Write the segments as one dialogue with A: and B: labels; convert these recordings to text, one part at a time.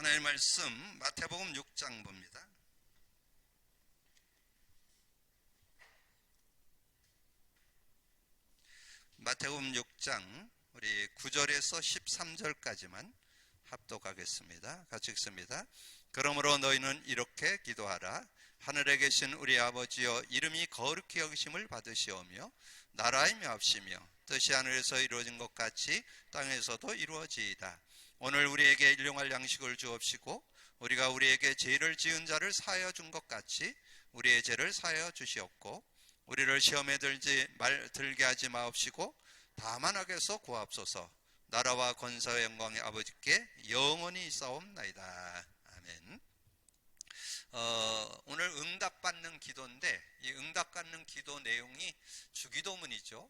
A: 하나님의 말씀 마태복음 6장 봅니다. 마태복음 6장 우리 9절에서 13절까지만 합독하겠습니다. 같이 읽습니다. 그러므로 너희는 이렇게 기도하라. 하늘에 계신 우리 아버지여, 이름이 거룩히 여기심을 받으시오며 나라의 명하시며 뜻이 하늘에서 이루어진 것 같이 땅에서도 이루어지이다. 오늘 우리에게 일용할 양식을 주옵시고 우리가 우리에게 죄를 지은 자를 사하여 준 것 같이 우리의 죄를 사하여 주시옵고 우리를 시험에 들게 하지 마옵시고 다만 악에서 구하옵소서. 나라와 권세와 영광의 아버지께 영원히 있사옵나이다. 아멘. 오늘 응답받는 기도인데 이 응답받는 기도 내용이 주기도문이죠.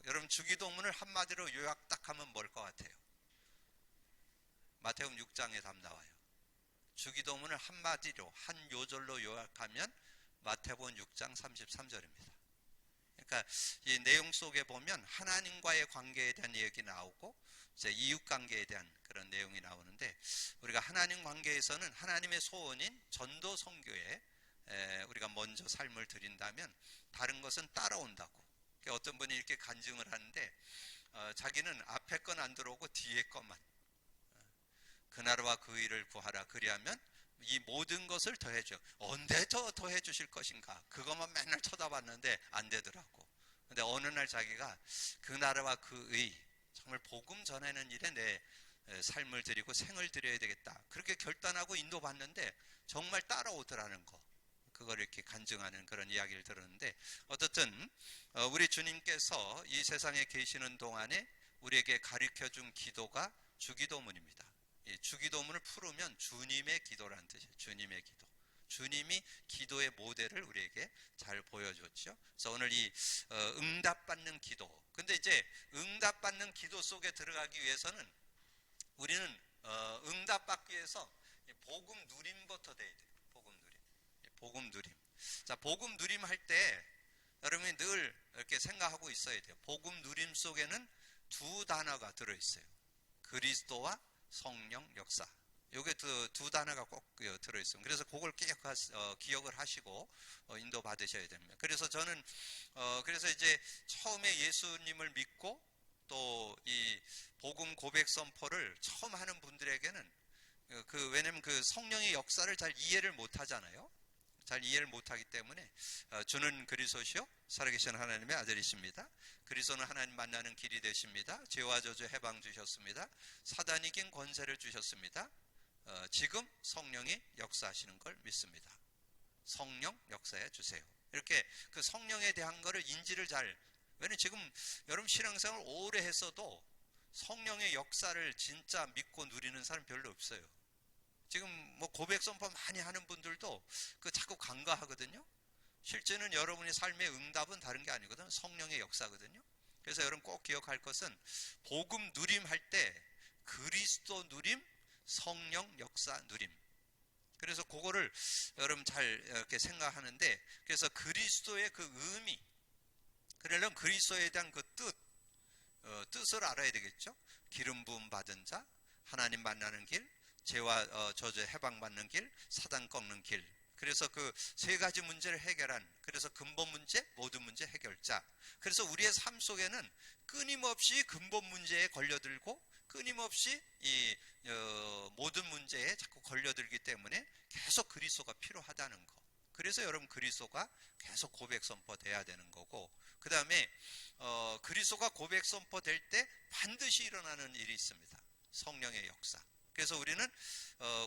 A: 여러분, 주기도문을 한마디로 요약 딱 하면 뭘 것 같아요? 마태복음 6장에 답 나와요. 주기도문을 한마디로 한 요절로 요약하면 마태복음 6장 33절입니다. 그러니까 이 내용 속에 보면 하나님과의 관계에 대한 얘기 나오고 이제 이웃 관계에 대한 그런 내용이 나오는데, 우리가 하나님 관계에서는 하나님의 소원인 전도 선교에 우리가 먼저 삶을 드린다면 다른 것은 따라온다고. 그러니까 어떤 분이 이렇게 간증을 하는데 자기는 앞에 건 안 들어오고 뒤에 것만, 그 나라와 그 일을 구하라, 그리하면 이 모든 것을 더해줘. 언제 더해 주실 것인가, 그것만 맨날 쳐다봤는데 안 되더라고. 근데 어느 날 자기가 그 나라와 그 의, 정말 복음 전하는 일에 내 삶을 드리고 생을 드려야 되겠다, 그렇게 결단하고 인도받는데 정말 따라오더라는 거, 그걸 이렇게 간증하는 그런 이야기를 들었는데, 어떻든 우리 주님께서 이 세상에 계시는 동안에 우리에게 가르쳐준 기도가 주기도문입니다. 이 주기도문을 풀으면 주님의 기도라는 뜻이에요. 주님의 기도. 주님이 기도의 모델을 우리에게 잘 보여줬죠. 그래서 오늘 이 응답받는 기도. 근데 이제 응답받는 기도 속에 들어가기 위해서는 우리는 응답받기 위해서 복음 누림부터 돼야 돼요. 복음 누림. 복음 누림. 자, 복음 누림 할 때 여러분이 늘 이렇게 생각하고 있어야 돼요. 복음 누림 속에는 두 단어가 들어있어요. 그리스도와 성령 역사. 요게 두 단어가 꼭 들어있습니다. 그래서 그걸 기억을 하시고 인도 받으셔야 됩니다. 그래서 저는 그래서 이제 처음에 예수님을 믿고 또 이 복음 고백 선포를 처음 하는 분들에게는 왜냐면 그 성령의 역사를 잘 이해를 못 하잖아요. 잘 이해를 못하기 때문에 주는 그리스도시요 살아계신 하나님의 아들이십니다. 그리스도는 하나님 만나는 길이 되십니다. 죄와 저주 해방 주셨습니다. 사단이 이긴 권세를 주셨습니다. 지금 성령이 역사하시는 걸 믿습니다. 성령 역사해 주세요. 이렇게 그 성령에 대한 거를 인지를 왜냐면 지금 여러분 신앙생활 오래 했어도 성령의 역사를 진짜 믿고 누리는 사람 별로 없어요. 지금 뭐 고백 선포 많이 하는 분들도 그 자꾸 간과하거든요. 실제는 여러분의 삶의 응답은 다른 게 아니거든. 성령의 역사거든요. 그래서 여러분 꼭 기억할 것은 복음 누림 할 때 그리스도 누림, 성령 역사 누림. 그래서 그거를 여러분 잘 이렇게 생각하는데, 그래서 그리스도의 그 의미, 그러려면 그리스도에 대한 그 뜻을 알아야 되겠죠. 기름 부음 받은 자, 하나님 만나는 길, 죄와 저주 해방받는 길, 사단 꺾는 길. 그래서 그 세 가지 문제를 해결한, 그래서 근본 문제, 모든 문제 해결자. 그래서 우리의 삶 속에는 끊임없이 근본 문제에 걸려들고 끊임없이 이 모든 문제에 자꾸 걸려들기 때문에 계속 그리스도가 필요하다는 거. 그래서 여러분 그리스도가 계속 고백 선포돼야 되는 거고, 그 다음에 그리스도가 고백 선포될 때 반드시 일어나는 일이 있습니다. 성령의 역사. 그래서 우리는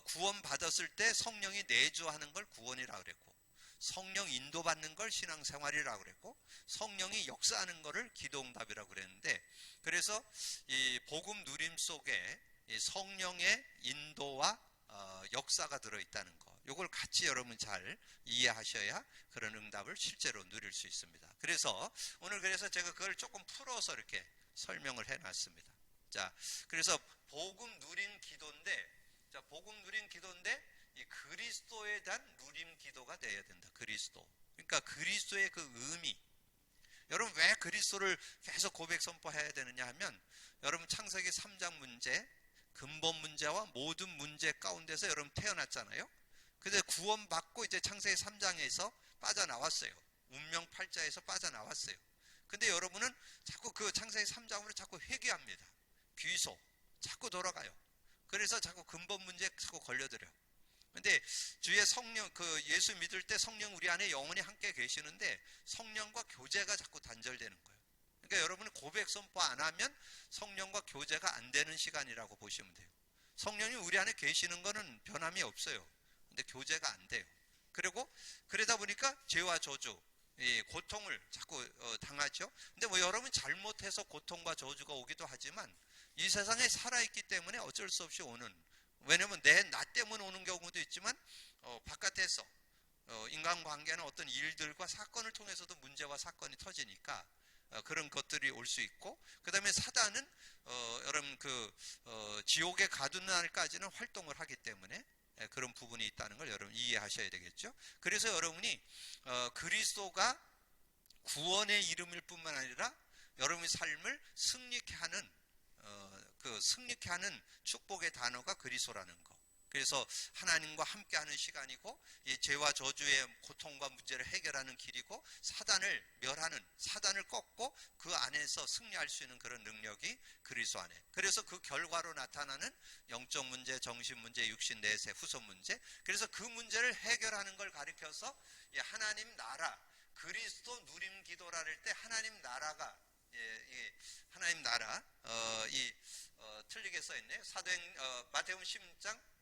A: 구원 받았을 때 성령이 내주하는 걸 구원이라고 그랬고, 성령 인도받는 걸 신앙생활이라고 그랬고, 성령이 역사하는 거를 기도응답이라고 그랬는데, 그래서 이 복음 누림 속에 이 성령의 인도와 역사가 들어있다는 거, 이걸 같이 여러분 잘 이해하셔야 그런 응답을 실제로 누릴 수 있습니다. 그래서 오늘 제가 그걸 조금 풀어서 이렇게 설명을 해놨습니다. 자, 그래서 복음 누린 기도인데, 복음 누린 기도인데 이 그리스도에 대한 누림 기도가 돼야 된다. 그리스도. 그러니까 그리스도의 그 의미. 여러분 왜 그리스도를 계속 고백 선포해야 되느냐 하면, 여러분 창세기 3장 문제, 근본 문제와 모든 문제 가운데서 여러분 태어났잖아요. 근데 구원받고 이제 창세기 3장에서 빠져나왔어요. 운명 팔자에서 빠져나왔어요. 근데 여러분은 자꾸 그 창세기 3장으로 자꾸 회귀합니다. 귀소. 자꾸 돌아가요. 그래서 자꾸 근본 문제에 자꾸 걸려들어요. 근데 주의 성령, 그 예수 믿을 때 성령 우리 안에 영원히 함께 계시는데 성령과 교제가 자꾸 단절되는 거예요. 그러니까 여러분은 고백 선포 안 하면 성령과 교제가 안 되는 시간이라고 보시면 돼요. 성령이 우리 안에 계시는 거는 변함이 없어요. 근데 교제가 안 돼요. 그리고 그러다 보니까 죄와 저주, 고통을 자꾸 당하죠. 근데 뭐 여러분 잘못해서 고통과 저주가 오기도 하지만 이 세상에 살아있기 때문에 어쩔 수 없이 오는, 왜냐면 나 때문에 오는 경우도 있지만 바깥에서 인간관계는 어떤 일들과 사건을 통해서도 문제와 사건이 터지니까 그런 것들이 올 수 있고, 그 다음에 사단은 여러분 지옥에 가두는 날까지는 활동을 하기 때문에 그런 부분이 있다는 걸 여러분 이해하셔야 되겠죠. 그래서 여러분이 그리스도가 구원의 이름일 뿐만 아니라 여러분의 삶을 승리케 하는 승리케 하는 축복의 단어가 그리스도라는 거. 그래서 하나님과 함께하는 시간이고, 이 죄와 저주의 고통과 문제를 해결하는 길이고, 사단을 멸하는, 사단을 꺾고 그 안에서 승리할 수 있는 그런 능력이 그리스도 안에. 그래서 그 결과로 나타나는 영적 문제, 정신 문제, 육신 내세, 후손 문제. 그래서 그 문제를 해결하는 걸 가리켜서 하나님 나라, 그리스도 누림 기도라 할 때 하나님 나라가, 하나님 나라, 틀리게 써 있네요. 마태복음 16장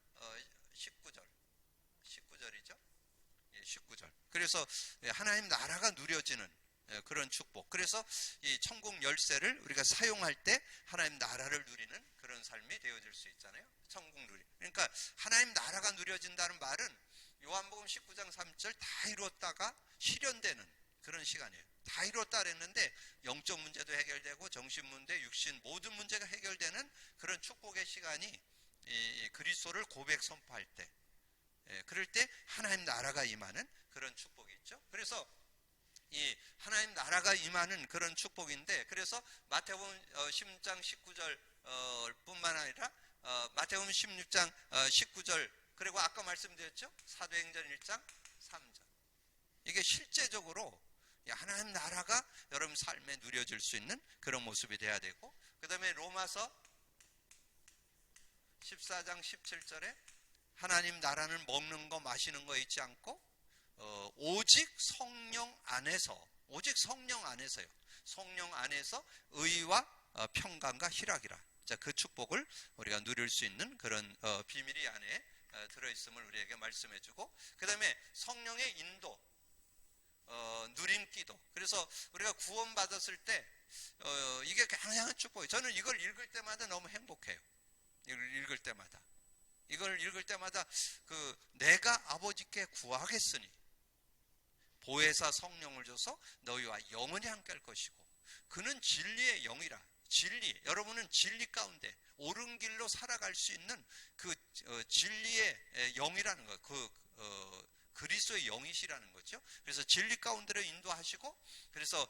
A: 19절이죠. 19절. 그래서 하나님 나라가 누려지는 그런 축복. 그래서 이 천국 열쇠를 우리가 사용할 때 하나님 나라를 누리는 그런 삶이 되어질 수 있잖아요. 천국 누리. 그러니까 하나님 나라가 누려진다는 말은 요한복음 19장 3절 다 이루었다가 실현되는 그런 시간이에요. 다 이뤘다 그랬는데 영적 문제도 해결되고 정신 문제, 육신 모든 문제가 해결되는 그런 축복의 시간이 그리스도를 고백 선포할 때, 그럴 때 하나님 나라가 임하는 그런 축복이 있죠. 그래서 이 하나님 나라가 임하는 그런 축복인데, 그래서 마태복음 16장 19절 뿐만 아니라 마태복음 16장 19절, 그리고 아까 말씀드렸죠. 사도행전 1장 3절. 이게 실제적으로 하나님 나라가 여러분 삶에 누려질 수 있는 그런 모습이 돼야 되고, 그 다음에 로마서 14장 17절에 하나님 나라는 먹는 거 마시는 거 있지 않고 오직 성령 안에서, 오직 성령 안에서요. 성령 안에서 의와 평강과 희락이라. 자, 그 축복을 우리가 누릴 수 있는 그런 비밀이 안에 들어있음을 우리에게 말씀해주고, 그 다음에 성령의 인도, 누림기도. 그래서 우리가 구원받았을 때 이게 굉장한 축복이에요. 저는 이걸 읽을 때마다 너무 행복해요. 이걸 읽을 때마다 내가 아버지께 구하겠으니 보혜사 성령을 줘서 너희와 영원히 함께 할 것이고 그는 진리의 영이라. 진리, 여러분은 진리 가운데 옳은 길로 살아갈 수 있는 그 진리의 영이라는 거, 그리스도의 영이시라는 거죠. 그래서 진리 가운데로 인도하시고, 그래서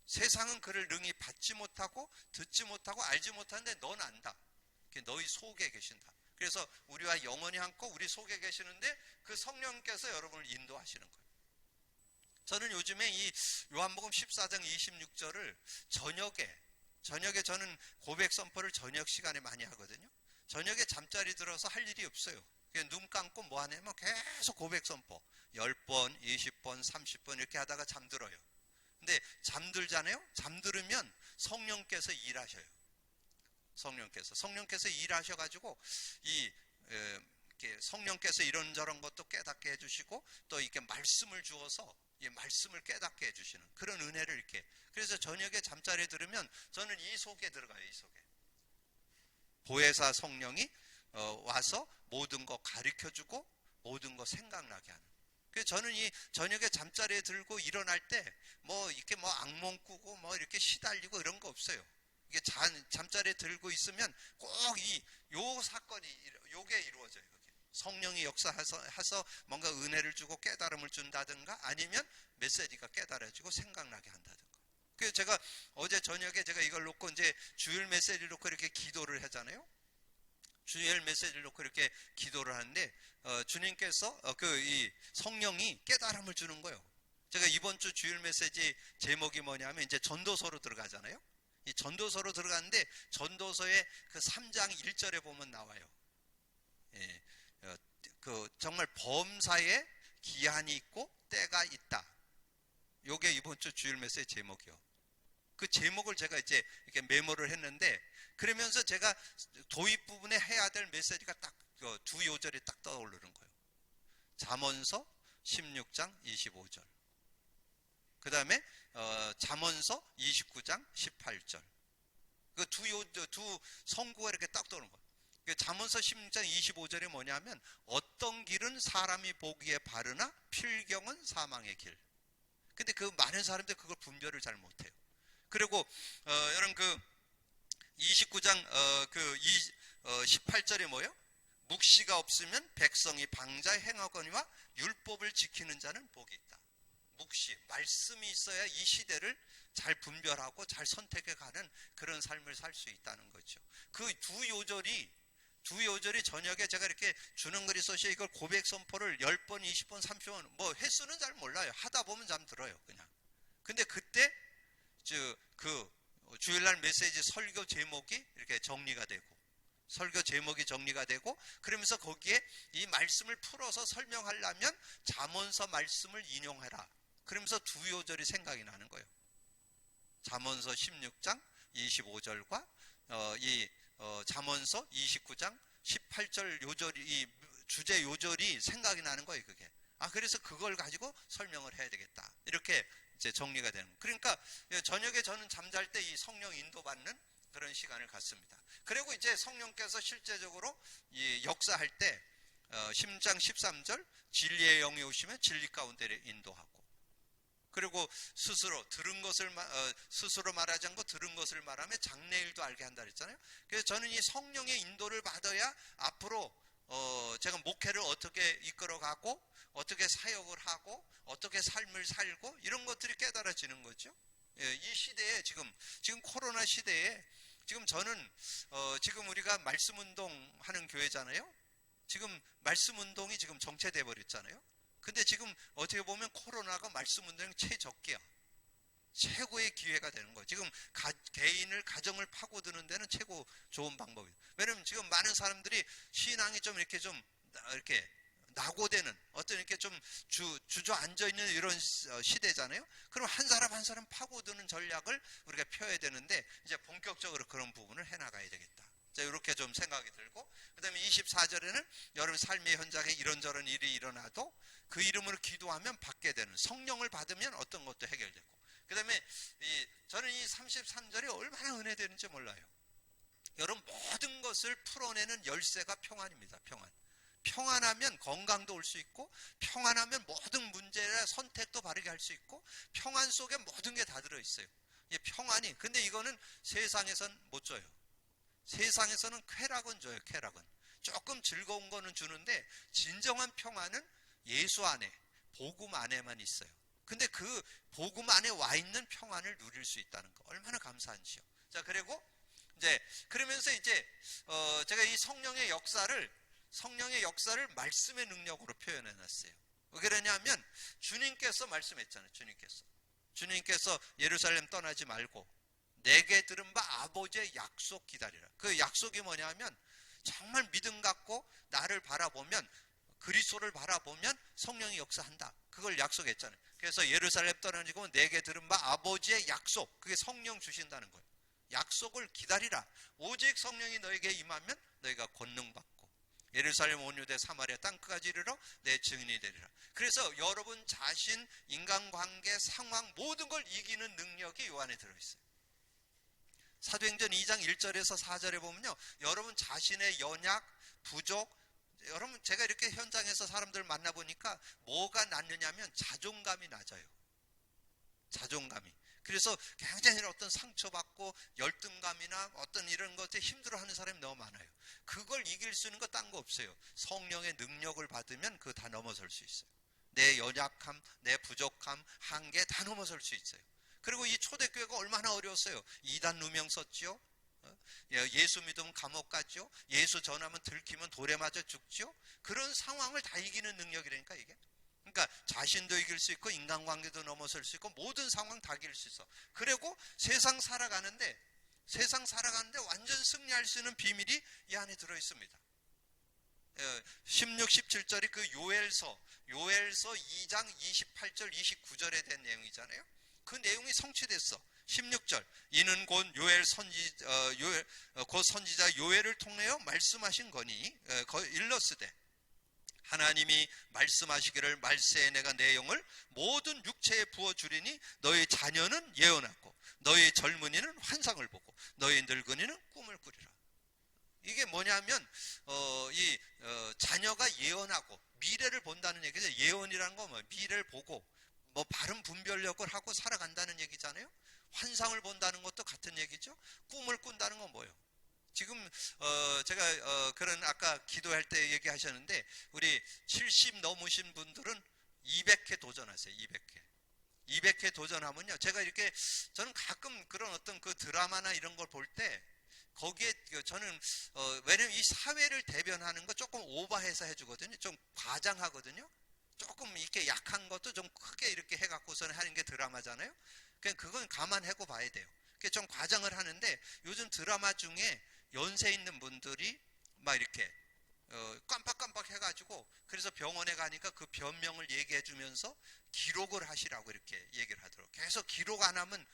A: 세상은 그를 능히 받지 못하고 듣지 못하고 알지 못하는데 넌 안다. 너희 속에 계신다. 그래서 우리와 영원히 함께 우리 속에 계시는데 그 성령께서 여러분을 인도하시는 거예요. 저는 요즘에 이 요한복음 14장 26절을 저녁에 저는 고백 선포를 저녁 시간에 많이 하거든요. 저녁에 잠자리 들어서 할 일이 없어요. 눈 감고 뭐 하냐면 계속 고백 선포 10번, 20번, 30번 이렇게 하다가 잠들어요. 근데 잠들잖아요. 잠들으면 성령께서 일하셔요. 성령께서 일하셔가지고 이렇게 성령께서 이런저런 것도 깨닫게 해주시고 또 이렇게 말씀을 주어서 이 말씀을 깨닫게 해주시는 그런 은혜를 이렇게. 그래서 저녁에 잠자리에 들으면 저는 이 속에 들어가요. 이 속에 보혜사 성령이 와서 모든 거 가르쳐주고 모든 거 생각나게 하는. 그래서 저는 이 저녁에 잠자리에 들고 일어날 때 뭐 이렇게 뭐 악몽 꾸고 뭐 이렇게 시달리고 이런 거 없어요. 이게 잠자리에 들고 있으면 꼭 요 사건이 요게 이루어져요. 성령이 역사해서 뭔가 은혜를 주고 깨달음을 준다든가 아니면 메시지가 깨달아지고 생각나게 한다든가. 그래서 제가 어제 저녁에 제가 이걸 놓고 이제 주일 메시지를 놓고 이렇게 기도를 하잖아요. 주일 메시지를 놓고 이렇게 기도를 하는데 주님께서 이 성령이 깨달음을 주는 거예요. 제가 이번 주 주일 메시지 제목이 뭐냐면 이제 전도서로 들어가잖아요. 이 전도서로 들어가는데 전도서의 그 3장 1절에 보면 나와요. 예, 그 정말 범사에 기한이 있고 때가 있다. 요게 이번 주 주일 메시지 제목이요. 그 제목을 제가 이제 이렇게 메모를 했는데 그러면서 제가 도입 부분에 해야 될 메시지가 딱 두 요절이 딱 떠오르는 거예요. 잠언서 16장 25절. 그 다음에 잠언서 29장 18절. 그 두 성구가 이렇게 딱 떠오르는 거예요. 잠언서 16장 25절이 뭐냐면 어떤 길은 사람이 보기에 바르나 필경은 사망의 길. 근데 그 많은 사람들이 그걸 분별을 잘 못해요. 그리고 여러분 그 29장 18절에 뭐예요? 묵시가 없으면 백성이 방자 행하거니와 율법을 지키는 자는 복이 있다. 묵시, 말씀이 있어야 이 시대를 잘 분별하고 잘 선택해가는 그런 삶을 살 수 있다는 거죠. 그 두 요절이 저녁에 제가 이렇게 주는 글이 써서 이걸 고백 선포를 10번, 20번, 30번 뭐 횟수는 잘 몰라요. 하다 보면 잠들어요 그냥. 근데 그때 그 주일날 메시지 설교 제목이 이렇게 정리가 되고 설교 제목이 정리가 되고 그러면서 거기에 이 말씀을 풀어서 설명하려면 잠언서 말씀을 인용해라. 그러면서 두 요절이 생각이 나는 거예요. 잠언서 16장 25절과 잠언서 29장 18절 요절이 이 주제 요절이 생각이 나는 거예요. 그게. 그래서 그걸 가지고 설명을 해야 되겠다. 이렇게 이제 정리가 되는 거예요. 그러니까 저녁에 저는 잠잘 때 이 성령 인도받는 그런 시간을 갖습니다. 그리고 이제 성령께서 실제적으로 이 역사할 때 10장 13절 진리의 영이 오시면 진리 가운데 인도하고 그리고 스스로 들은 것을 스스로 말하지 않고 들은 것을 말하며 장래일도 알게 한다 그랬잖아요. 그래서 저는 이 성령의 인도를 받아야 앞으로 제가 목회를 어떻게 이끌어가고 어떻게 사역을 하고 어떻게 삶을 살고 이런 것들이 깨달아지는 거죠. 이 시대에 지금 코로나 시대에 지금 저는 지금 우리가 말씀 운동 하는 교회잖아요. 지금 말씀 운동이 지금 정체돼 버렸잖아요. 근데 지금 어떻게 보면 코로나가 말씀 운동이 최적기야. 최고의 기회가 되는 거예요. 지금 개인을 가정을 파고드는 데는 최고 좋은 방법이에요. 왜냐면 지금 많은 사람들이 신앙이 좀 이렇게 낙오되는 어떤 이렇게 좀 주저앉아 있는 이런 시대잖아요. 그럼 한 사람 한 사람 파고드는 전략을 우리가 펴야 되는데 이제 본격적으로 그런 부분을 해나가야 되겠다. 자, 이렇게 좀 생각이 들고 그 다음에 24절에는 여러분 삶의 현장에 이런저런 일이 일어나도 그 이름으로 기도하면 받게 되는 성령을 받으면 어떤 것도 해결되고 그 다음에 저는 이 33절이 얼마나 은혜되는지 몰라요. 여러분 모든 것을 풀어내는 열쇠가 평안입니다. 평안하면 건강도 올 수 있고 평안하면 모든 문제나 선택도 바르게 할 수 있고 평안 속에 모든 게 다 들어있어요. 평안이 근데 이거는 세상에선 못 줘요. 세상에서는 쾌락은 줘요. 쾌락은 조금 즐거운 거는 주는데 진정한 평안은 예수 안에 복음 안에만 있어요. 근데 그 복음 안에 와 있는 평안을 누릴 수 있다는 거 얼마나 감사한지요. 자 그리고 이제 그러면서 이제 제가 이 성령의 역사를 말씀의 능력으로 표현해 놨어요. 왜 그러냐면 주님께서 말씀했잖아요. 주님께서 예루살렘 떠나지 말고 내게 들은 바 아버지의 약속 기다리라. 그 약속이 뭐냐면 정말 믿음 갖고 나를 바라보면 그리스도를 바라보면 성령이 역사한다. 그걸 약속했잖아요. 그래서 예루살렘 떠나지고 내게 들은 바 아버지의 약속 그게 성령 주신다는 거예요. 약속을 기다리라. 오직 성령이 너에게 임하면 너희가 권능 받고 예루살렘 온 유대 사마리아 땅끝까지 이르러 내 증인이 되리라. 그래서 여러분 자신 인간관계 상황 모든 걸 이기는 능력이 요 안에 들어있어요. 사도행전 2장 1절에서 4절에 보면요 여러분 자신의 연약 부족 여러분 제가 이렇게 현장에서 사람들 만나보니까 뭐가 낮느냐면 자존감이 낮아요. 자존감이. 그래서 굉장히 어떤 상처받고 열등감이나 어떤 이런 것에 힘들어하는 사람이 너무 많아요. 그걸 이길 수 있는 거 딴 거 없어요. 성령의 능력을 받으면 그거 다 넘어설 수 있어요. 내 연약함, 내 부족함, 한계 다 넘어설 수 있어요. 그리고 이 초대교회가 얼마나 어려웠어요. 이단 누명 썼죠. 예수 믿으면 감옥 가죠. 예수 전하면 들키면 돌에 맞아 죽죠. 그런 상황을 다 이기는 능력이라니까 이게. 그러니까 자신도 이길 수 있고 인간관계도 넘어설 수 있고 모든 상황 다 이길 수 있어. 그리고 세상 살아가는데 완전 승리할 수 있는 비밀이 이 안에 들어 있습니다. 16, 17절이 그 요엘서 2장 28절 29절에 대한 내용이잖아요. 그 내용이 성취됐어. 16절 이는 곧 곧 선지자 요엘을 통하여 말씀하신 거니 일러스되 하나님이 말씀하시기를 말세에 내가 내 영을 모든 육체에 부어주리니 너희 자녀는 예언하고 너희 젊은이는 환상을 보고 너희 늙은이는 꿈을 꾸리라. 이게 뭐냐면 자녀가 예언하고 미래를 본다는 얘기죠. 예언이라는 건 뭐 미래를 보고 뭐 바른 분별력을 하고 살아간다는 얘기잖아요. 환상을 본다는 것도 같은 얘기죠. 꿈을 꾼다는 건 뭐예요? 지금 제가 그런 아까 기도할 때 얘기하셨는데 우리 70 넘으신 분들은 200회 도전하세요. 200회 도전하면요. 제가 이렇게 저는 가끔 그런 어떤 그 드라마나 이런 걸 볼 때 거기에 저는 왜냐면 이 사회를 대변하는 거 조금 오버해서 해주거든요. 좀 과장하거든요. 조금 이렇게 약한 것도 좀 크게 이렇게 해갖고서는 하는 게 드라마잖아요. 그건 감안하고 봐야 돼요. 좀 과장을 하는데 요즘 드라마 중에 연세 있는 분들이 막 이렇게 깜빡깜빡 해가지고 그래서 병원에 가니까 그 변명을 얘기해 주면서 기록을 하시라고 이렇게 얘기를 하더라고요. 계속 기록 안 하면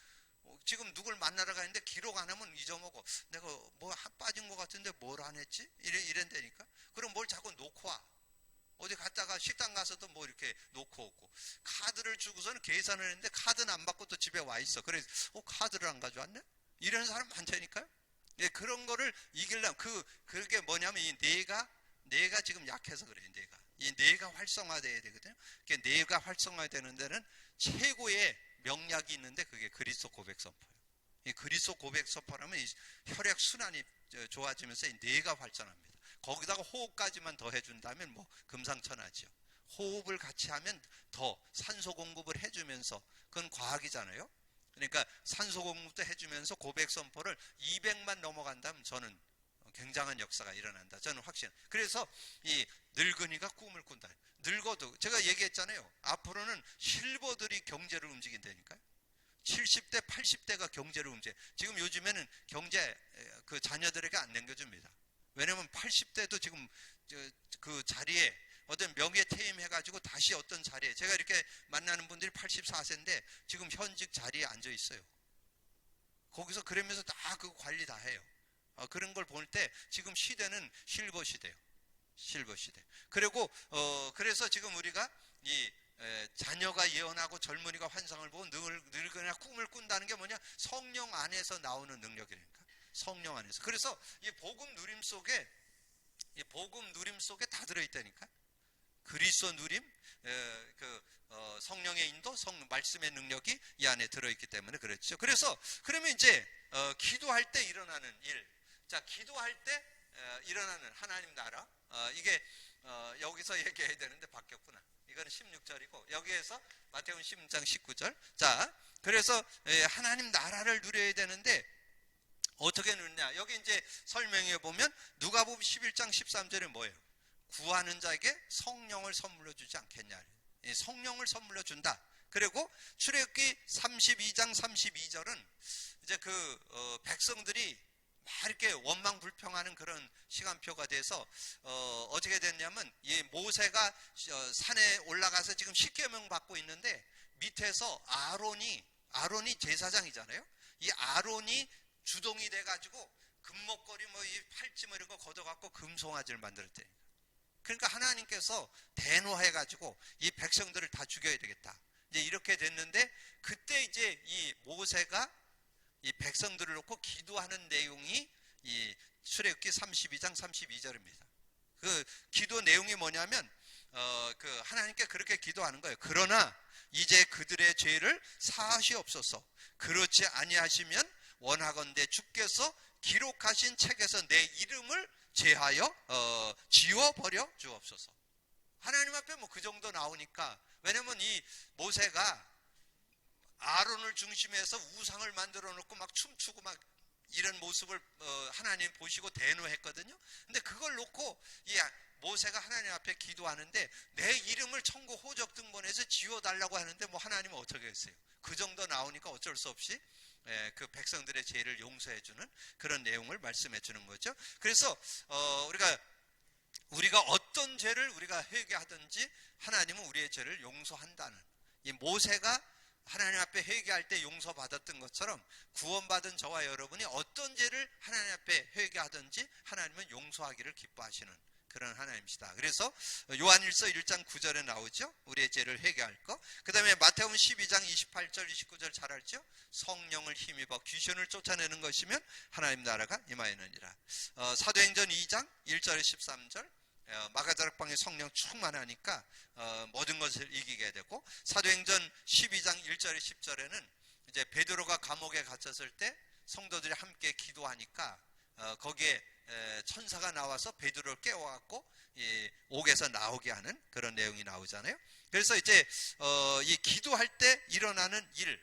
A: 지금 누굴 만나러 가는데 기록 안 하면 잊어먹어. 내가 뭐 빠진 것 같은데 뭘 안 했지? 이런다니까. 그럼 뭘 자꾸 놓고 와. 어디 갔다가 식당 가서도 뭐 이렇게 놓고 오고 카드를 주고서는 계산을 했는데 카드는 안 받고 또 집에 와 있어. 그래서 카드를 안 가져왔네? 이런 사람 많다니까요. 예, 그런 거를 이기려면 그게 뭐냐면 이 뇌가 지금 약해서 그래요. 이 뇌가 활성화돼야 되거든요. 뇌가 활성화되는 데는 최고의 명약이 있는데 그게 그리스도 고백 선포예요. 이 그리스도 고백 선포라면 이 혈액 순환이 좋아지면서 이 뇌가 활성화합니다. 거기다가 호흡까지만 더 해준다면 뭐 금상첨화죠. 호흡을 같이 하면 더 산소 공급을 해주면서 그건 과학이잖아요. 그러니까 산소 공급도 해주면서 고백 선포를 200만 넘어간다면 저는 굉장한 역사가 일어난다. 저는 확신. 그래서 이 늙은이가 꿈을 꾼다. 늙어도 제가 얘기했잖아요. 앞으로는 실버들이 경제를 움직인다니까요. 70대, 80대가 경제를 움직여. 지금 요즘에는 경제 그 자녀들에게 안 남겨줍니다. 왜냐면 80대도 지금 그 자리에 어떤 명예 퇴임해가지고 다시 어떤 자리에 제가 이렇게 만나는 분들이 84세인데 지금 현직 자리에 앉아 있어요. 거기서 그러면서 다 그 관리 다 해요. 그런 걸 볼 때 지금 시대는 실버 시대예요. 실버 시대. 그리고 그래서 지금 우리가 이 자녀가 예언하고 젊은이가 환상을 보고 늙으나 꿈을 꾼다는 게 뭐냐? 성령 안에서 나오는 능력이니까. 성령 안에서. 그래서 이 복음 누림 속에 다 들어있다니까. 그리스도 누림, 성령의 인도, 말씀의 능력이 이 안에 들어있기 때문에 그렇죠. 그래서 그러면 이제 기도할 때 일어나는 일. 자, 기도할 때 일어나는 하나님 나라. 이게 여기서 얘기해야 되는데 바뀌었구나. 이거는 16절이고 여기에서 마태복음 16장 19절. 자, 그래서 하나님 나라를 누려야 되는데 어떻게 누리냐? 여기 이제 설명해 보면 누가복음 11장 13절에 뭐예요? 구하는 자에게 성령을 선물로 주지 않겠냐? 성령을 선물로 준다. 그리고 출애굽기 32장 32절은 이제 백성들이 막 이렇게 원망불평하는 그런 시간표가 돼서 어떻게 됐냐면 이 모세가 산에 올라가서 지금 십계명 받고 있는데 밑에서 아론이 제사장이잖아요. 이 아론이 주동이 돼가지고 금목걸이 뭐 이 팔찌 뭐 이런 거 걷어갖고 금송아지를 만들었대. 그러니까 하나님께서 대노해가지고 이 백성들을 다 죽여야 되겠다. 이제 이렇게 됐는데 그때 이제 이 모세가 이 백성들을 놓고 기도하는 내용이 이 출애굽기 32장 32절입니다. 그 기도 내용이 뭐냐면 하나님께 그렇게 기도하는 거예요. 그러나 이제 그들의 죄를 사하시옵소서. 그렇지 아니하시면 원하건대 주께서 기록하신 책에서 내 이름을 제하여 지워버려 주옵소서. 하나님 앞에 뭐 그 정도 나오니까. 왜냐면 이 모세가 아론을 중심해서 우상을 만들어 놓고 막 춤추고 막 이런 모습을 하나님 보시고 대노했거든요. 근데 그걸 놓고 이 모세가 하나님 앞에 기도하는데 내 이름을 천국 호적 등본에서 지워달라고 하는데 뭐 하나님은 어떻게 했어요? 그 정도 나오니까 어쩔 수 없이 그 백성들의 죄를 용서해주는 그런 내용을 말씀해주는 거죠. 그래서 우리가 어떤 죄를 우리가 회개하든지 하나님은 우리의 죄를 용서한다는, 이 모세가 하나님 앞에 회개할 때 용서받았던 것처럼 구원받은 저와 여러분이 어떤 죄를 하나님 앞에 회개하든지 하나님은 용서하기를 기뻐하시는 그런 하나님이시다. 그래서 요한일서 1장 9절에 나오죠. 우리의 죄를 회개할 거. 그 다음에 마태복음 12장 28절 29절 잘 알죠. 성령을 힘입어 귀신을 쫓아내는 것이면 하나님 나라가 임하였느니라. 사도행전 2장 1절에 13절 마가다락방에 성령 충만하니까 모든 것을 이기게 되고, 사도행전 12장 1절에 10절에는 이제 베드로가 감옥에 갇혔을 때 성도들이 함께 기도하니까 거기에 천사가 나와서 베드로를 깨워갖고 옥에서 나오게 하는 그런 내용이 나오잖아요. 그래서 이제 이 기도할 때 일어나는 일이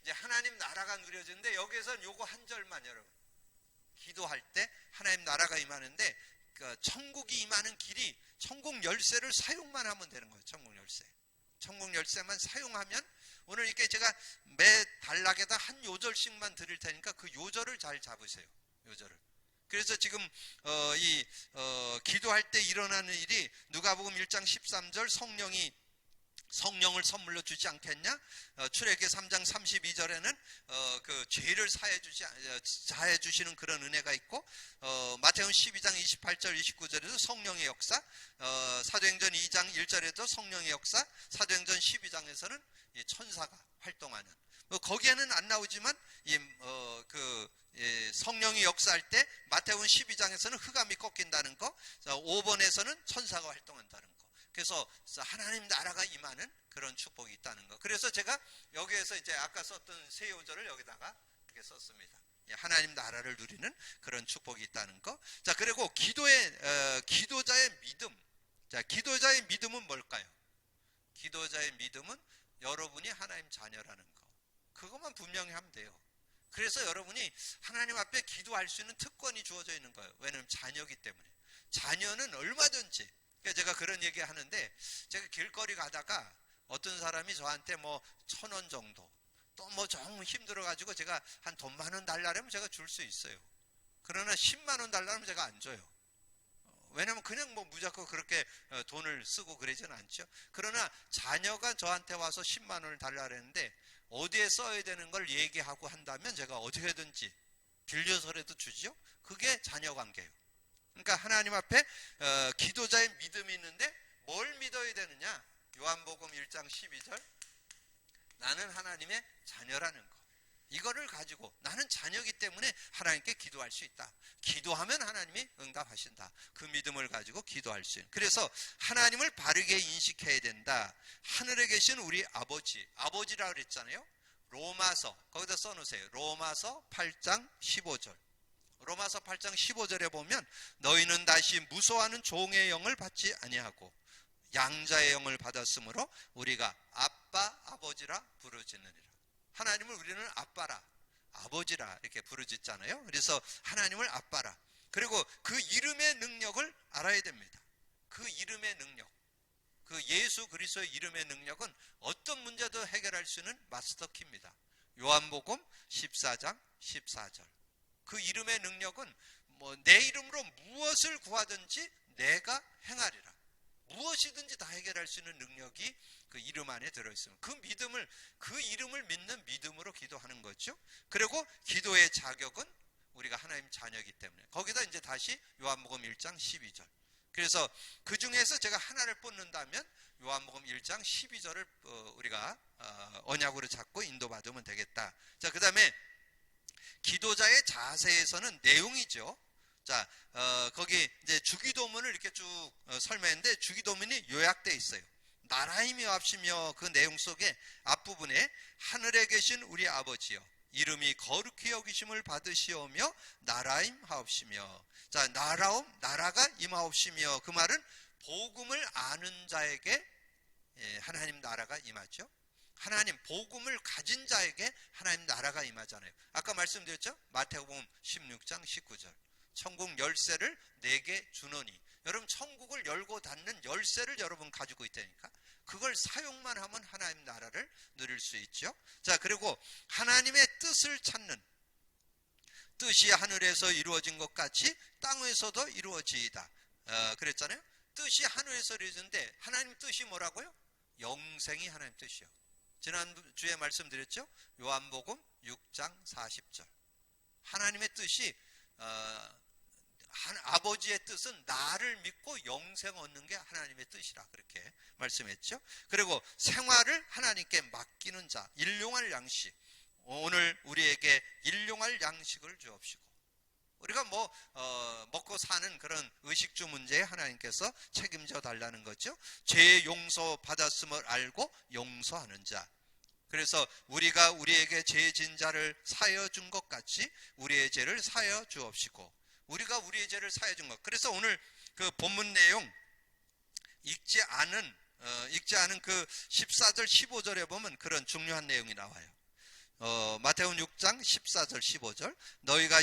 A: 이제 하나님 나라가 누려지는데, 여기에서는 요거 한 절만 여러분, 기도할 때 하나님 나라가 임하는데 천국이 임하는 길이 천국 열쇠를 사용만 하면 되는 거예요. 천국 열쇠만 사용하면, 오늘 이렇게 제가 매 단락에다 한 요절씩만 드릴 테니까 그 요절을 잘 잡으세요. 요절을. 그래서 지금 기도할 때 일어나는 일이 누가복음 1장 13절 성령을 선물로 주지 않겠냐? 출애굽기 3장 32절에는 그 죄를 사해 주시는 그런 은혜가 있고, 마태복음 12장 28절 29절에도 성령의 역사, 사도행전 2장 1절에도 성령의 역사, 사도행전 12장에서는 천사가 활동하는, 거기에는 안 나오지만 성령이 역사할 때 마태복음 12장에서는 흑암이 꺾인다는 거, 5번에서는 천사가 활동한다는 거. 그래서 하나님 나라가 임하는 그런 축복이 있다는 거. 그래서 제가 여기에서 이제 아까 썼던 세 요절을 여기다가 이렇게 썼습니다. 하나님 나라를 누리는 그런 축복이 있다는 거. 자, 그리고 기도자의 믿음. 자, 기도자의 믿음은 뭘까요? 기도자의 믿음은 여러분이 하나님 자녀라는 거. 그것만 분명히 하면 돼요. 그래서 여러분이 하나님 앞에 기도할 수 있는 특권이 주어져 있는 거예요. 왜냐하면 자녀이기 때문에. 자녀는 얼마든지, 제가 그런 얘기 하는데, 제가 길거리 가다가 어떤 사람이 저한테 뭐 1,000원 정도, 또 뭐 좀 힘들어가지고 제가 한 돈 10,000원 달라면 제가 줄 수 있어요. 그러나 10만 원 달라면 제가 안 줘요. 왜냐면 그냥 뭐 무조건 그렇게 돈을 쓰고 그러지는 않죠. 그러나 자녀가 저한테 와서 10만 원을 달라 그랬는데 어디에 써야 되는 걸 얘기하고 한다면 제가 어떻게든지 빌려서라도 주죠. 그게 자녀 관계예요. 그러니까 하나님 앞에 기도자의 믿음이 있는데 뭘 믿어야 되느냐? 요한복음 1장 12절, 나는 하나님의 자녀라는 거. 이거를 가지고 나는 자녀이기 때문에 하나님께 기도할 수 있다. 기도하면 하나님이 응답하신다. 그 믿음을 가지고 기도할 수 있는. 그래서 하나님을 바르게 인식해야 된다. 하늘에 계신 우리 아버지라고 그랬잖아요. 로마서, 거기다 써놓으세요. 로마서 8장 15절. 로마서 8장 15절에 보면 너희는 다시 무소하는 종의 영을 받지 아니하고 양자의 영을 받았으므로 우리가 아빠 아버지라 부르짖느니라. 하나님을 우리는 아빠라 아버지라 이렇게 부르짖잖아요. 그래서 하나님을 아빠라. 그리고 그 이름의 능력을 알아야 됩니다. 그 이름의 능력, 그 예수 그리스도의 이름의 능력은 어떤 문제도 해결할 수 있는 마스터키입니다. 요한복음 14장 14절. 그 이름의 능력은 뭐 내 이름으로 무엇을 구하든지 내가 행하리라. 무엇이든지 다 해결할 수 있는 능력이 그 이름 안에 들어있습니다. 그 이름을 믿는 믿음으로 기도하는 거죠. 그리고 기도의 자격은 우리가 하나님 자녀이기 때문에. 거기다 이제 다시 요한복음 1장 12절. 그래서 그 중에서 제가 하나를 뽑는다면 요한복음 1장 12절을 우리가 언약으로 잡고 인도받으면 되겠다. 자, 그 다음에 기도자의 자세에서는 내용이죠. 자, 거기 이제 주기도문을 이렇게 쭉 설명했는데 주기도문이 요약되어 있어요. 나라이며 합시며 그 내용 속에 앞부분에 하늘에 계신 우리 아버지여 이름이 거룩히 여기심을 받으시오며 나라임 하옵시며. 자, 나라가 임하옵시며, 그 말은 복음을 아는 자에게 하나님 나라가 임하죠. 하나님 복음을 가진 자에게 하나님 나라가 임하잖아요. 아까 말씀드렸죠? 마태복음 16장 19절. 천국 열쇠를 내게 주노니. 여러분 천국을 열고 닫는 열쇠를 여러분 가지고 있다니까. 그걸 사용만 하면 하나님 나라를 누릴 수 있죠. 자, 그리고 하나님의 뜻을 찾는, 뜻이 하늘에서 이루어진 것 같이 땅에서도 이루어지이다. 그랬잖아요. 뜻이 하늘에서 이루어지는데 하나님 뜻이 뭐라고요? 영생이 하나님 뜻이요. 지난주에 말씀드렸죠? 요한복음 6장 40절. 하나님의 뜻이 아버지의 뜻은 나를 믿고 영생 얻는 게 하나님의 뜻이라 그렇게 말씀했죠. 그리고 생활을 하나님께 맡기는 자, 일용할 양식. 오늘 우리에게 일용할 양식을 주옵시고, 우리가 먹고 사는 그런 의식주 문제에 하나님께서 책임져 달라는 거죠. 죄의 용서 받았음을 알고 용서하는 자. 그래서 우리가 우리에게 죄 진 자를 사하여 준 것 같이 우리의 죄를 사하여 주옵시고, 우리가 우리의 죄를 사하여 준 것. 그래서 오늘 그 본문 내용 읽지 않은 그 14절 15절에 보면 그런 중요한 내용이 나와요. 마태복음 6장 14절 15절. 너희가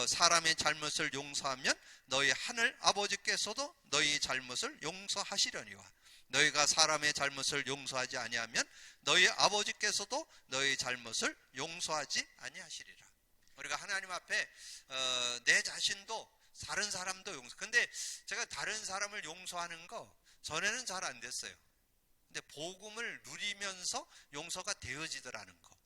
A: 사람의 잘못을 용서하면 너희 하늘 아버지께서도 너희 잘못을 용서하시려니와 너희가 사람의 잘못을 용서하지 아니하면 너희 아버지께서도 너희 잘못을 용서하지 아니하시리라. 우리가 하나님 앞에 내 자신도 다른 사람도 용서. 근데 제가 다른 사람을 용서하는 거 전에는 잘 안 됐어요. 근데 복음을 누리면서 용서가 되어지더라는 거.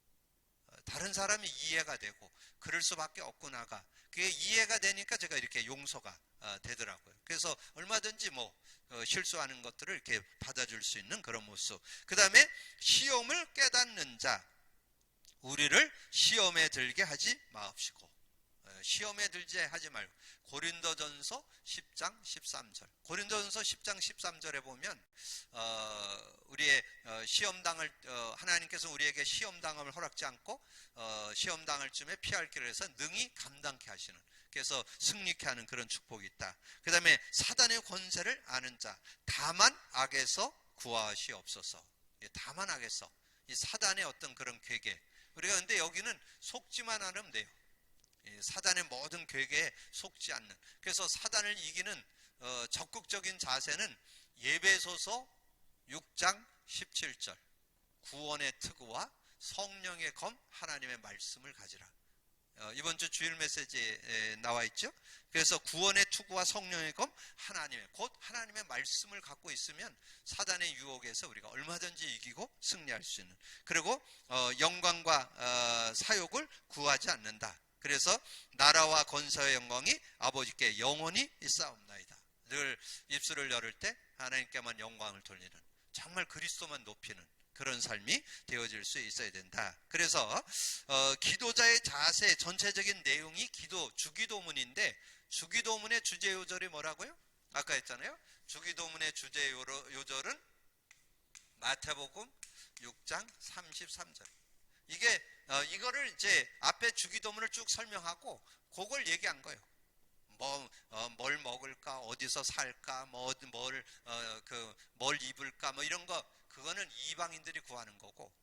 A: 다른 사람이 이해가 되고 그럴 수밖에 없구나가, 그게 이해가 되니까 제가 이렇게 용서가 되더라고요. 그래서 얼마든지 실수하는 것들을 이렇게 받아줄 수 있는 그런 모습. 그 다음에 시험을 깨닫는 자, 우리를 시험에 들게 하지 마옵시고. 시험에 들지 하지 말고. 고린도전서 10장 13절. 고린도전서 10장 13절에 보면 우리의 시험당을 하나님께서 우리에게 시험당함을 허락지 않고 시험당할 쯤에 피할 길을 해서 능히 감당케 하시는, 그래서 승리케 하는 그런 축복이 있다. 그 다음에 사단의 권세를 아는 자, 다만 악에서 구하시옵소서. 다만 악에서, 이 사단의 어떤 그런 괴계, 우리가 근데 여기는 속지만 않으면 돼요. 사단의 모든 괴계에 속지 않는. 그래서 사단을 이기는 적극적인 자세는 예배소서 6장 17절. 구원의 특구와 성령의 검 하나님의 말씀을 가지라. 이번 주 주일 메시지에 나와 있죠. 그래서 구원의 투구와 성령의 검 하나님의, 곧 하나님의 말씀을 갖고 있으면 사단의 유혹에서 우리가 얼마든지 이기고 승리할 수 있는. 그리고 영광과 사욕을 구하지 않는다. 그래서 나라와 권세의 영광이 아버지께 영원히 있사옵나이다. 늘 입술을 열을 때 하나님께만 영광을 돌리는, 정말 그리스도만 높이는 그런 삶이 되어질 수 있어야 된다. 그래서 기도자의 자세 전체적인 내용이 주기도문인데, 주기도문의 주제요절이 뭐라고요? 아까 했잖아요. 주기도문의 주제요절은 마태복음 6장 33절. 이거를 이제 앞에 주기도문을 쭉 설명하고 그걸 얘기한 거예요. 뭘 먹을까, 어디서 살까, 뭘 입을까, 이런 거, 그거는 이방인들이 구하는 거고,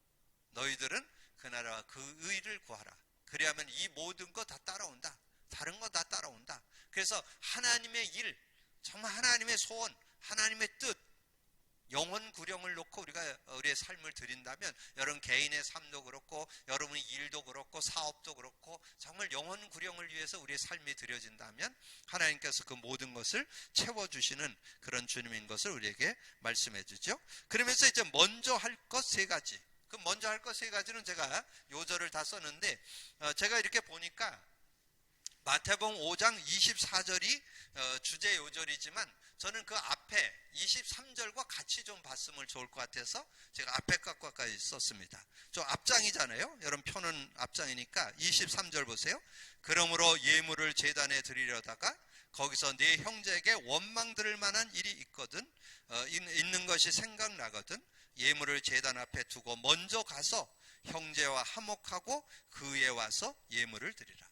A: 너희들은 그 나라와 그 의를 구하라. 그래야만 이 모든 거 다 따라온다. 다른 거 다 따라온다. 그래서 하나님의 일, 정말 하나님의 소원, 하나님의 뜻, 영혼 구령을 놓고 우리가 우리의 삶을 드린다면, 여러분 개인의 삶도 그렇고 여러분의 일도 그렇고 사업도 그렇고 정말 영혼 구령을 위해서 우리의 삶이 드려진다면 하나님께서 그 모든 것을 채워주시는 그런 주님인 것을 우리에게 말씀해 주죠. 그러면서 이제 먼저 할 것 세 가지. 그 먼저 할 것 세 가지는 제가 요절을 다 썼는데, 제가 이렇게 보니까 마태복음 5장 24절이 주제 요절이지만 저는 그 앞에 23절과 같이 좀 봤으면 좋을 것 같아서 제가 앞에 것까지 썼습니다. 저 앞장이잖아요. 여러분 표는 앞장이니까 23절 보세요. 그러므로 예물을 제단에 드리려다가 거기서 네 형제에게 원망 들을 만한 일이 있는 것이 생각나거든 예물을 제단 앞에 두고 먼저 가서 형제와 화목하고 그에 와서 예물을 드리라.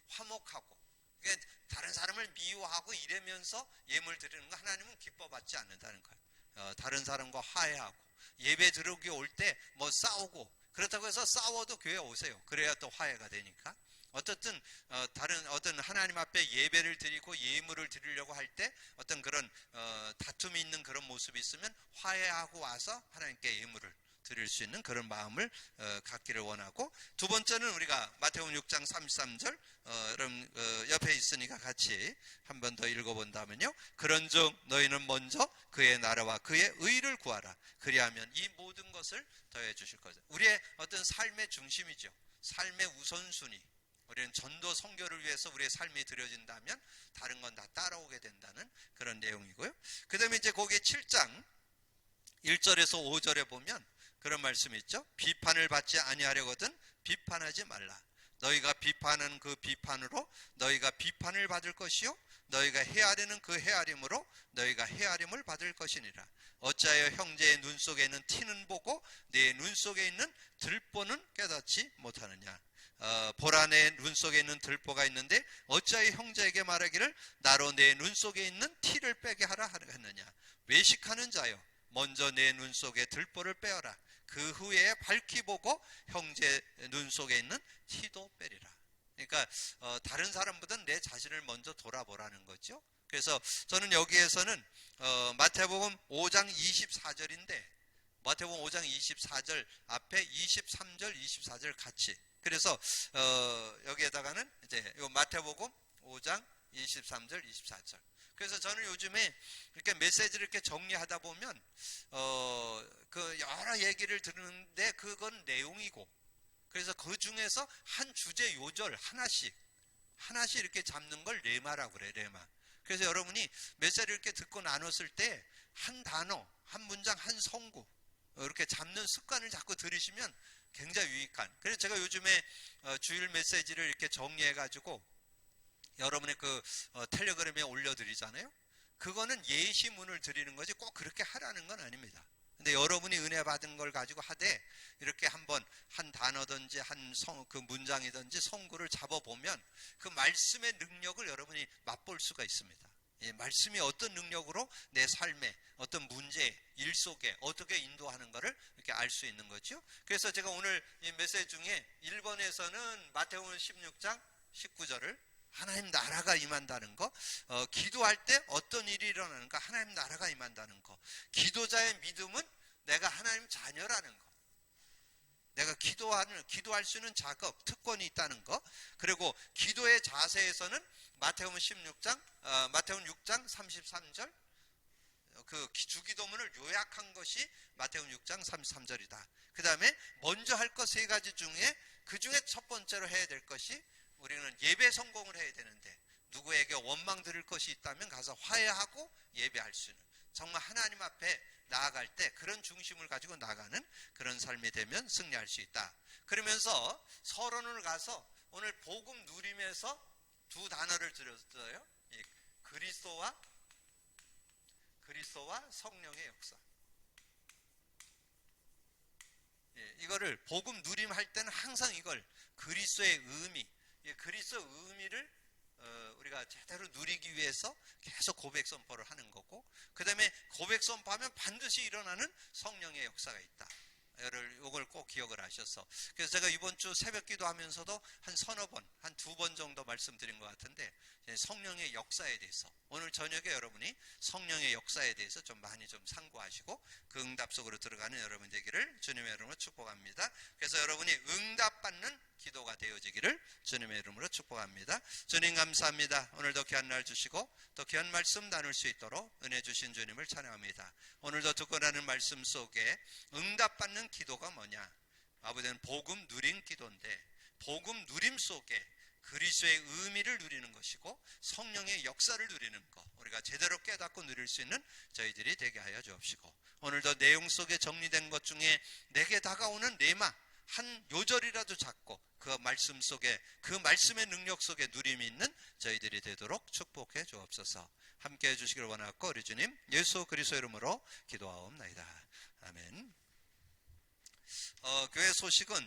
A: 화목하고, 그러니까 다른 사람을 미워하고 이러면서 예물 드리는 거 하나님은 기뻐받지 않는다는 거예요. 다른 사람과 화해하고 예배 들어오기 올 때 뭐 싸우고, 그렇다고 해서 싸워도 교회 오세요. 그래야 또 화해가 되니까. 어쨌든 다른 어떤 하나님 앞에 예배를 드리고 예물을 드리려고 할 때 어떤 그런 다툼이 있는 그런 모습이 있으면 화해하고 와서 하나님께 예물을 드릴 수 있는 그런 마음을 갖기를 원하고, 두 번째는 우리가 마태복음 6장 33절 여러분 옆에 있으니까 같이 한 번 더 읽어본다면요, 그런즉 너희는 먼저 그의 나라와 그의 의를 구하라. 그리하면 이 모든 것을 더해 주실 것이다. 우리의 어떤 삶의 중심이죠. 삶의 우선순위. 우리는 전도 선교를 위해서 우리의 삶이 드려진다면 다른 건 다 따라오게 된다는 그런 내용이고요. 그 다음에 이제 거기에 7장 1절에서 5절에 보면 그런 말씀이 있죠. 비판을 받지 아니하려거든 비판하지 말라. 너희가 비판하는 그 비판으로 너희가 비판을 받을 것이요 너희가 헤아리는 그 헤아림으로 너희가 헤아림을 받을 것이니라. 어찌하여 형제의 눈 속에 있는 티는 보고 내 눈 속에 있는 들보는 깨닫지 못하느냐. 보라, 내 눈 속에 있는 들보가 있는데 어찌하여 형제에게 말하기를 나로 내 눈 속에 있는 티를 빼게 하라 하느냐. 외식하는 자여, 먼저 내 눈 속에 들보를 빼어라. 그 후에 밝히 보고 형제 눈 속에 있는 티도 빼리라. 그러니까 다른 사람보다 내 자신을 먼저 돌아보라는 거죠. 그래서 저는 여기에서는 마태복음 5장 24절인데 마태복음 5장 24절 앞에 23절 24절 같이, 그래서 여기에다가는 이제 요 마태복음 5장 23절 24절. 그래서 저는 요즘에 이렇게 메시지를 이렇게 정리하다 보면 그 여러 얘기를 들었는데 그건 내용이고, 그래서 그 중에서 한 주제 요절 하나씩 이렇게 잡는 걸 레마라고 그래, 레마. 그래서 여러분이 메시지를 이렇게 듣고 나눴을 때 한 단어, 한 문장, 한 성구 이렇게 잡는 습관을 자꾸 들이시면 굉장히 유익한. 그래서 제가 요즘에 주일 메시지를 이렇게 정리해 가지고 여러분의 그 텔레그램에 올려드리잖아요. 그거는 예시문을 드리는 거지 꼭 그렇게 하라는 건 아닙니다. 근데 여러분이 은혜 받은 걸 가지고 하되 이렇게 한번 한 단어든지 그 문장이든지 성구를 잡아보면 그 말씀의 능력을 여러분이 맛볼 수가 있습니다. 예, 말씀이 어떤 능력으로 내 삶에 어떤 문제, 일 속에 어떻게 인도하는가를 이렇게 알 수 있는 거죠. 그래서 제가 오늘 이 메시지 중에 1번에서는 마태복음 16장 19절을 하나님 나라가 임한다는 거, 기도할 때 어떤 일이 일어나는가, 하나님 나라가 임한다는 거, 기도자의 믿음은 내가 하나님 자녀라는 거, 내가 기도할 수 있는 자격, 특권이 있다는 거, 그리고 기도의 자세에서는 마태복음 6장 33절 그 주기도문을 요약한 것이 마태복음 6장 33절이다. 그 다음에 먼저 할 것 세 가지 중에 그 중에 첫 번째로 해야 될 것이, 우리는 예배 성공을 해야 되는데 누구에게 원망 들을 것이 있다면 가서 화해하고 예배할 수 있는, 정말 하나님 앞에 나아갈 때 그런 중심을 가지고 나가는 그런 삶이 되면 승리할 수 있다. 그러면서 서론을 가서 오늘 복음 누림에서 두 단어를 들었어요. 그리스도와 성령의 역사. 이거를 복음 누림 할 때는 항상 이걸 그리스도의 의미, 그리스도의 의미를 우리가 제대로 누리기 위해서 계속 고백 선포를 하는 거고, 그 다음에 고백 선포하면 반드시 일어나는 성령의 역사가 있다. 이걸 꼭 기억을 하셔서, 그래서 제가 이번 주 새벽 기도하면서도 한 서너 번, 한 두 번 정도 말씀드린 것 같은데, 성령의 역사에 대해서 오늘 저녁에 여러분이 성령의 역사에 대해서 좀 많이 좀 상고하시고 그 응답 속으로 들어가는 여러분 되기를 주님의 이름으로 축복합니다. 그래서 여러분이 응답받는 기도가 되어지기를 주님의 이름으로 축복합니다. 주님 감사합니다. 오늘도 귀한 날 주시고 또 귀한 말씀 나눌 수 있도록 은혜 주신 주님을 찬양합니다. 오늘도 듣고 나는 말씀 속에 응답받는 기도가 뭐냐? 아버지는 복음 누린 기도인데, 복음 누림 속에 그리스도의 의미를 누리는 것이고 성령의 역사를 누리는 것, 우리가 제대로 깨닫고 누릴 수 있는 저희들이 되게 하여 주옵시고, 오늘도 내용 속에 정리된 것 중에 내게 다가오는 레마 한 요절이라도 잡고 그 말씀 속에, 그 말씀의 능력 속에 누림이 있는 저희들이 되도록 축복해 주옵소서. 함께 해주시길 원하고 우리 주님 예수 그리스도 이름으로 기도하옵나이다. 아멘. 교회 소식은